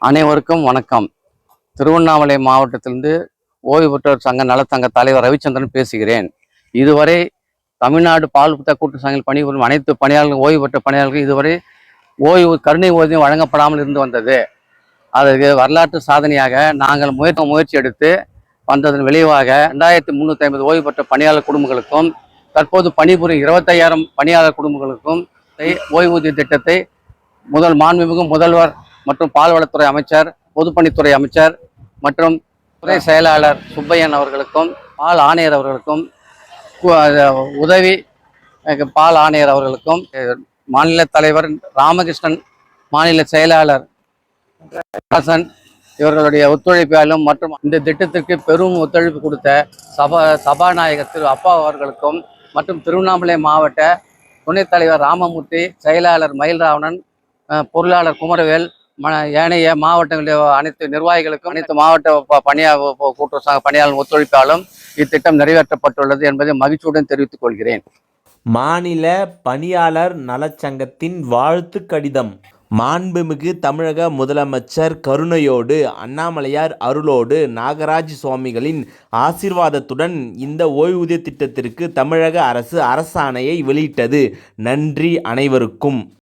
அனைவருக்கும் வணக்கம். திருவண்ணாமலை மாவட்டத்திலிருந்து ஓய்வு பெற்றோர் சங்க நலச்சங்க தலைவர் ரவிச்சந்திரன் பேசுகிறேன். இதுவரை தமிழ்நாடு பால் கூட்டு சங்கத்தில் பணிபுரியும் அனைத்து பணியாளர்கள், ஓய்வு பெற்ற பணியாளர்கள் இதுவரை கருணை ஓய்வு வழங்கப்படாமல் இருந்து வந்தது. அதற்கு வரலாற்று சாதனையாக நாங்கள் முயற்சி எடுத்து வந்ததன் விளைவாக 2350 ஓய்வு பெற்ற பணியாளர் குடும்பங்களுக்கும் தற்போது பணிபுரியும் 25,000 பணியாளர் குடும்பங்களுக்கும் ஓய்வூதிய திட்டத்தை மாண்புமிகு முதல்வர் மற்றும் பால்வளத்துறை அமைச்சர், பொதுப்பணித்துறை அமைச்சர் மற்றும் துறை செயலாளர் சுப்பையன் அவர்களுக்கும், பால் ஆணையர் அவர்களுக்கும், உதவி பால் ஆணையர் அவர்களுக்கும், மாநில தலைவர் ராமகிருஷ்ணன், மாநில செயலாளர் ஹசன் இவர்களுடைய ஒத்துழைப்பாலும் மற்றும் இந்த திட்டத்திற்கு பெரும் ஒத்துழைப்பு கொடுத்த சபாநாயகர் திரு அப்பா அவர்களுக்கும் மற்றும் திருவண்ணாமலை மாவட்ட துணைத் தலைவர் ராமமூர்த்தி, செயலாளர் மயில்ராவணன், பொருளாளர் குமரவேல், ஏனைய மாவட்டங்களுடைய அனைத்து நிர்வாகிகளுக்கும், அனைத்து மாவட்ட கூட்டுறவு சங்க பணியாளர் ஒத்துழைப்பாலும் இத்திட்டம் நிறைவேற்றப்பட்டுள்ளது என்பதை மகிழ்ச்சியுடன் தெரிவித்துக் கொள்கிறேன். மாநில பணியாளர் நலச்சங்கத்தின் வாழ்த்து கடிதம். மாண்புமிகு தமிழக முதலமைச்சர் கருணையோடு, அண்ணாமலையார் அருளோடு, நாகராஜ் சுவாமிகளின் ஆசீர்வாதத்துடன் இந்த ஓய்வூதிய திட்டத்திற்கு தமிழக அரசு அரசாணையை வெளியிட்டது. நன்றி அனைவருக்கும்.